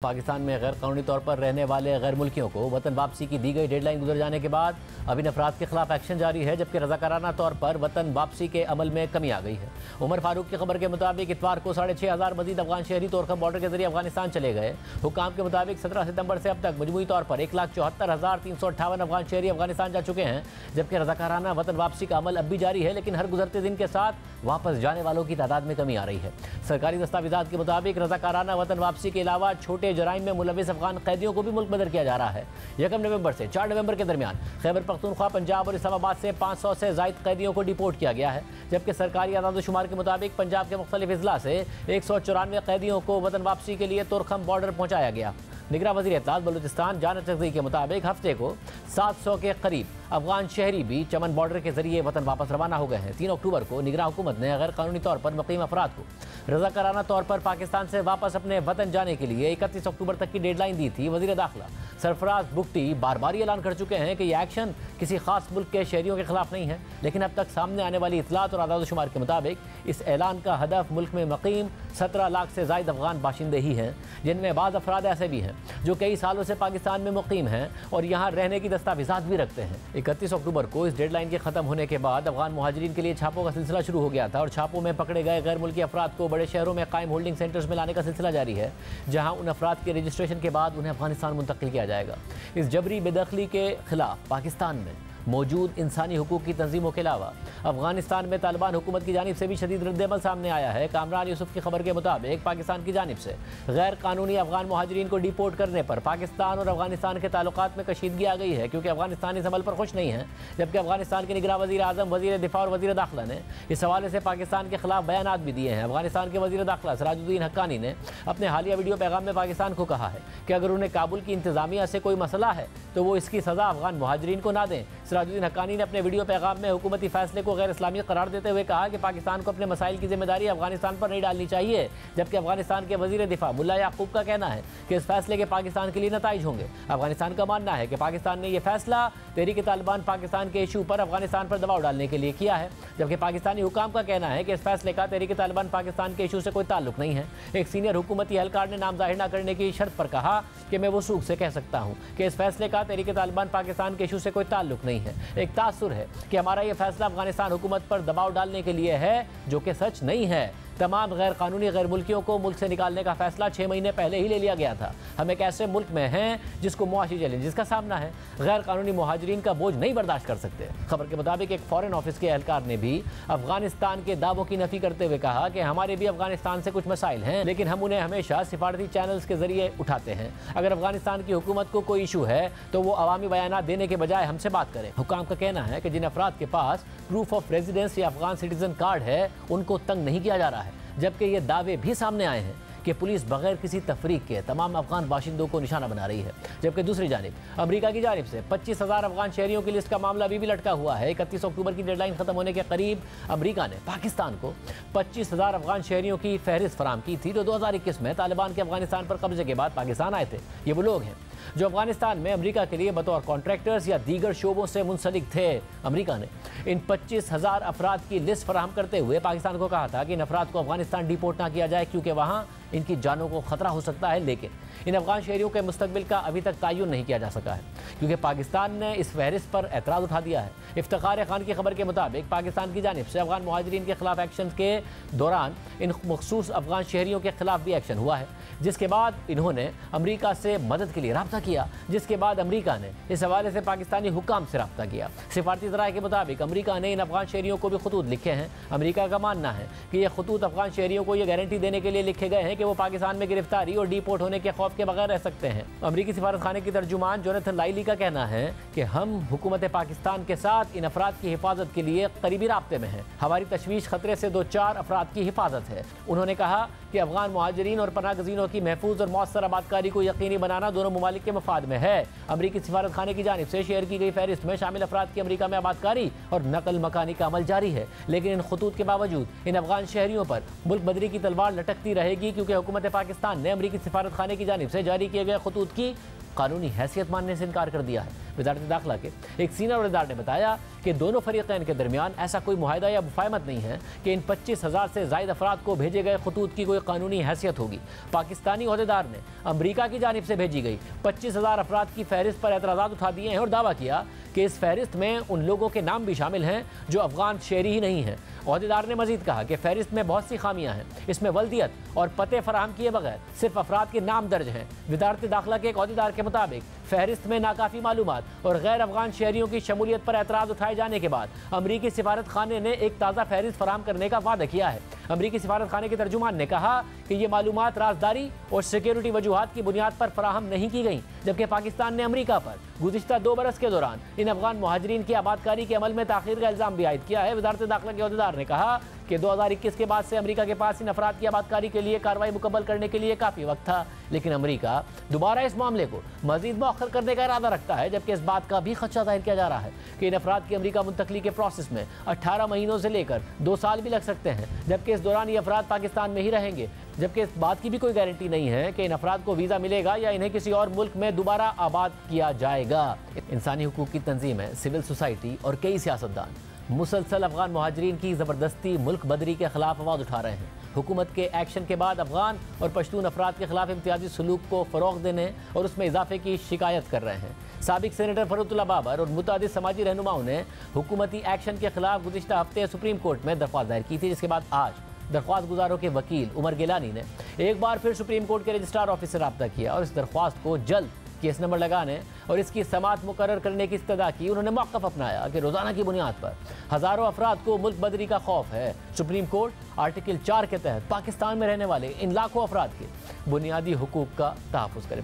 पाकिस्तान में गैर कानूनी तौर पर रहने वाले गैर मुल्कियों को वतन वापसी की दी गई डेडलाइन गुजर जाने के बाद अब इन अफराद के खिलाफ एक्शन जारी है, जबकि रजाकाराना तौर पर वतन वापसी के अमल में कमी आ गई है। उमर फारूक की खबर के मुताबिक इतवार को 6,500 मजीद अफगान शहरी तोरखम बॉर्डर के जरिए अफगानिस्तान चले गए। हुकाम के मुताबिक 17 सितंबर से अब तक मजमूई तौर पर 1,74,358 अफगान शहरी अफगानिस्तान जा चुके हैं, जबकि रजाकाराना वतन वापसी का अमल अब भी जारी है, लेकिन हर गुजरते दिन के साथ वापस जाने वालों की तादाद में कमी आ रही है। सरकारी दस्तावेजात के मुताबिक रजाकाराना वतन वापसी के अलावा छोटे जराइम में मुलविस अफगान कैदियों को भी मुल्क बदर किया जा रहा है। 1 नवंबर से 4 नवंबर के दरमियान खैबर पख्तूनख्वा, पंजाब और इस्लामाबाद से 500 से ज़ायद कैदियों को डिपोर्ट किया गया है, जबकि सरकारी आदाद-ओ-शुमार के मुताबिक पंजाब के मुख्तलिफ अजला से 194 कैदियों को वतन वापसी के लिए तोरखम बॉर्डर पहुँचाया गया। निगरान वज़ीर इत्तलात बलूचिस्तान जान चकज़ई के मुताबिक हफ्ते को 700 के करीब अफगान शहरी भी चमन बॉर्डर के जरिए वतन वापस रवाना हो गए हैं। 3 अक्टूबर को निगरान हुकूमत ने गैर कानूनी तौर पर मुकीम अफराद को रज़ाकाराना तौर पर पाकिस्तान से वापस अपने वतन जाने के लिए 31 अक्टूबर तक की डेडलाइन दी थी। वज़ीर दाखिला सरफराज बुगटी बार बार ऐलान कर चुके हैं कि यह एक्शन किसी खास मुल्क के शहरियों के खिलाफ नहीं है, लेकिन अब तक सामने आने वाली इत्तलात और आदाद-ओ-शुमार के मुताबिक इस ऐलान का हदफ मुल्क में मुकीम 17 लाख से ज़ायद अफगान बाशिंदे ही हैं, जिनमें बाज़ अफराद ऐसे भी हैं जो कई सालों से पाकिस्तान में मुकीम हैं और यहाँ रहने की दस्तावेज़ात भी रखते हैं। 31 अक्टूबर को इस डेडलाइन के ख़त्म होने के बाद अफगान मुहाजिरीन के लिए छापों का सिलसिला शुरू हो गया था और छापों में पकड़े गए गैर मुल्की अफराद को बड़े शहरों में कायम होल्डिंग सेंटर्स में लाने का सिलसिला जारी है, जहाँ उन अफराद के रजिस्ट्रेशन के बाद उन्हें अफगानिस्तान मुंतकिल किया जाएगा। इस जबरी बेदखली के खिलाफ पाकिस्तान में मौजूद इंसानी हुकूक की तंजीमों के अलावा अफगानिस्तान में तालिबान हुकूमत की जानिब से भी शदीद रद्द-ए-अमल सामने आया है। कामरान यूसुफ की खबर के मुताबिक पाकिस्तान की जानिब से गैर कानूनी अफगान मुहाजिरीन को डिपोर्ट करने पर पाकिस्तान और अफगानिस्तान के ताल्लुकात में कशीदगी आ गई है, क्योंकि अफगानिस्तान इस अमल पर खुश नहीं है, जबकि अफगानिस्तान के निगरान वज़ीर आज़म, वज़ीर दिफा और वज़ीर दाखिला ने इस हवाले से पाकिस्तान के खिलाफ बयानात भी दिए हैं। अफगानिस्तान के वज़ीर दाखिला सिराजुद्दीन हक्कानी ने अपने हालिया वीडियो पैगाम में पाकिस्तान को कहा है कि अगर उन्हें काबुल की इंतज़ामिया से कोई मसला है तो वो इसकी सज़ा अफगान मुहाजिरीन को ना दें। सिराजुद्दीन हक्कानी ने अपने वीडियो पैगाम में हुकूमती फैसले को गैर इस्लामी करार देते हुए कहा कि पाकिस्तान को अपने मसाइल की जिम्मेदारी अफगानिस्तान पर नहीं डालनी चाहिए, जबकि अफगानिस्तान के वज़ीर दिफा मुल्ला याकूब का कहना है कि इस फैसले के पाकिस्तान के लिए नताइज होंगे। अफगानिस्तान का मानना है कि पाकिस्तान ने यह फैसला तहरीक तालिबान पाकिस्तान के इशू पर अफगानिस्तान पर दबाव डालने के लिए किया है, जबकि पाकिस्तानी हुकाम का कहना है कि इस फैसले का तहरीक तालिबान पाकिस्तान के इशू से कोई ताल्लुक नहीं है। एक सीनियर हुकूमती एहलकार ने नाम जाहिर न करने की शर्त पर कहा कि मैं वसूख से कह सकता हूँ कि इस फैसले का तहरीक तालिबान पाकिस्तान के इशू से कोई ताल्लुक नहीं है। एक तासुर है कि हमारा यह फैसला अफगानिस्तान हुकूमत पर दबाव डालने के लिए है, जो कि सच नहीं है। तमाम गैर कानूनी गैर मुल्कियों को मुल्क से निकालने का फैसला 6 महीने पहले ही ले लिया गया था। हम एक ऐसे मुल्क में हैं जिसको मुआशी चैलेंजेस का सामना है, गैर कानूनी मुहाजिरीन का बोझ नहीं बर्दाश्त कर सकते। खबर के मुताबिक एक फॉरेन ऑफिस के एहलकार ने भी अफगानिस्तान के दावों की नफी करते हुए कहा कि हमारे भी अफगानिस्तान से कुछ मसाइल हैं, लेकिन हम उन्हें हमेशा सिफारती चैनल्स के जरिए उठाते हैं। अगर अफगानिस्तान की हुकूमत को कोई इशू है तो वो अवामी बयान देने के बजाय हमसे बात करें। हुकाम का कहना है कि जिन अफराद के पास प्रूफ ऑफ रेजिडेंस या अफगान सिटीजन कार्ड है उनको तंग नहीं किया जा रहा है, जबकि ये दावे भी सामने आए हैं कि पुलिस बगैर किसी तफरीक के तमाम अफगान बाशिंदों को निशाना बना रही है। जबकि दूसरी जानिब अमेरिका की जानिब से 25,000 अफगान शहरियों की लिस्ट का मामला अभी भी लटका हुआ है। 31 अक्टूबर की डेडलाइन खत्म होने के करीब अमेरिका ने पाकिस्तान को 25,000 अफगान शहरियों की फहरिस्त फराम की थी, जो 2021 में तालिबान के अफगानिस्तान पर कब्जे के बाद पाकिस्तान आए थे। ये वो लोग हैं जो अफगानिस्तान में अमेरिका के लिए बतौर कॉन्ट्रैक्टर्स या दीगर शोबों से मुंसलिक थे। अमेरिका ने इन 25,000 अफराद की लिस्ट फराहम करते हुए पाकिस्तान को कहा था कि इन अफराद को अफगानिस्तान डिपोर्ट ना किया जाए, क्योंकि वहाँ इनकी जानों को खतरा हो सकता है। लेकिन इन अफगान शहरियों के मुस्तकबिल का अभी तक तयन नहीं किया जा सका है, क्योंकि पाकिस्तान ने इस फहरिस्त पर एतराज़ उठा दिया है। इफ्तिखार खान की खबर के मुताबिक पाकिस्तान की जानिब से अफगान मुहाजिरीन के खिलाफ एक्शन के दौरान इन मखसूस अफगान शहरियों के खिलाफ भी एक्शन हुआ है, जिसके बाद इन्होंने अमेरिका से मदद के लिए रब्ता किया, जिसके बाद अमेरिका ने इस हवाले से पाकिस्तानी हुकाम से रब्ता किया। सिफारती ज़राए के मुताबिक अमेरिका ने इन अफगान शहरियों को भी खतूत लिखे हैं। अमेरिका का मानना है कि ये खतूत अफगान शहरियों को ये गारंटी देने के लिए लिखे गए हैं कि वो पाकिस्तान में गिरफ्तारी और डिपोर्ट होने के खौफ के बगैर रह सकते हैं। अमेरिकी सिफारत खाने की तर्जुमान जोनाथन लाइली का कहना है कि हम हुकूमत पाकिस्तान के साथ इन अफराद की हिफाजत के लिए करीबी राब्ते में हैं। हमारी तशवीश खतरे से 2-4 अफराद की हिफाजत है। उन्होंने कहा कि अफगान मुहाजिरीन और पनाह गज़ीनों की महफूज और मौसर आबादकारी को यकीनी बनाना दोनों ममालिक के मफाद में है। अमरीकी सिफारत खाने की जानिब से शेयर की गई फहरिस्त में शामिल अफराद की अमरीका में आबादकारी और नकल मकानी का अमल जारी है, लेकिन इन खतूत के बावजूद इन अफगान शहरियों पर मुल्क बदरी की तलवार लटकती रहेगी, क्योंकि हुकूमत पाकिस्तान ने अमरीकी सिफारत खाने की जानिब से जारी किए गए खतूत की कानूनी हैसियत मानने से इनकार कर दिया है। वज़ारत दाखिला के एक सीनियर अहदेदार ने बताया कि दोनों फरीक़ैन के दरमियान ऐसा कोई मुआहदा या मुफाहमत नहीं है कि इन 25,000 से ज़ायद अफराद को भेजे गए खतूत की कोई कानूनी हैसियत होगी। पाकिस्तानी अहदेदार ने अमरीका की जानिब से भेजी गई 25,000 अफराद की फहरिस्त पर एतराज़ात उठा दिए हैं और दावा किया कि इस फहरिस्त में उन लोगों के नाम भी शामिल हैं जो अफगान शहरी ही नहीं हैं। अहदेदार ने मजीद कहा कि फहरिस्त में बहुत सी खामियां हैं, इसमें वल्दियत और पते फराहम किए बगैर सिर्फ अफराद के नाम दर्ज हैं। वज़ारत दाखिला के एक अहदेदार के मुताबिक फहरिस्त में नाकाफ़ी मालूमात और गैर अफगान शहरियों की शमूलियत पर एतराज़ उठाए जाने के बाद अमरीकी सिफारत खाने ने एक ताज़ा फहरिस्त फराहम करने का वादा किया है। अमरीकी सिफारत खाने के तर्जुमान ने कहा कि ये मालूमात राजदारी और सिक्योरिटी वजूहात की बुनियाद पर फराहम नहीं की गई, जबकि पाकिस्तान ने अमरीका पर गुज़िश्ता 2 बरस के दौरान इन अफगान मुहाजिरीन की आबादकारी के अमल में ताख़ीर का इल्ज़ाम भी आयद किया है। वज़ारत दाखिला के अहदेदार ने कहा कि 2021 के बाद से अमरीका के पास इन अफराद की आबादकारी के लिए कार्रवाई मुकम्मल करने के लिए काफ़ी वक्त था, लेकिन अमरीका दोबारा इस मामले को मज़ीद मौखर करने का इरादा रखता है, जबकि इस बात का भी खदशा जाहिर किया जा रहा है कि इन अफराद की अमरीका मुंतकली के प्रोसेस में 18 महीनों से लेकर 2 साल भी लग सकते हैं, जबकि इस दौरान ये अफराद पाकिस्तान में ही रहेंगे, जबकि इस बात की भी कोई गारंटी नहीं है कि इन अफराद को वीज़ा मिलेगा या इन्हें किसी और मुल्क में दोबारा आबाद किया जाएगा। इंसानी हुकूक की तंजीमें, सिविल सोसाइटी और कई सियासतदान मुसलसल अफगान मुहाजिरीन की ज़बरदस्ती मुल्क बदरी के खिलाफ आवाज़ उठा रहे हैं। हुकूमत के एक्शन के बाद अफगान और पश्तून अफराद के खिलाफ इम्तियाजी सलूक को फ़रोग़ देने और उसमें इजाफे की शिकायत कर रहे हैं। साबिक सेनेटर फरूतुल्लाह बाबर और मुतादिद समाजी रहनुमाओं ने हुकूमती एक्शन के खिलाफ गुज़िश्ता हफ्ते सुप्रीम कोर्ट में दरख्वास्त दायर की थी, जिसके बाद आज दरख्वास्त गुजारों के वकील उमर गिलानी ने एक बार फिर सुप्रीम कोर्ट के रजिस्ट्रार ऑफिस से रब्ता किया और इस दरख्वास्त को जल्द केस नंबर लगाने और इसकी समाअत मुकर्रर करने की इस्तदा की। उन्होंने मौक़िफ़ अपनाया कि रोज़ाना की बुनियाद पर हज़ारों अफराद को मुल्क बदरी का खौफ है। सुप्रीम कोर्ट आर्टिकल 4 के तहत पाकिस्तान में रहने वाले इन लाखों अफराद के बुनियादी हुकूक का तहफ़्फ़ुज़ करे।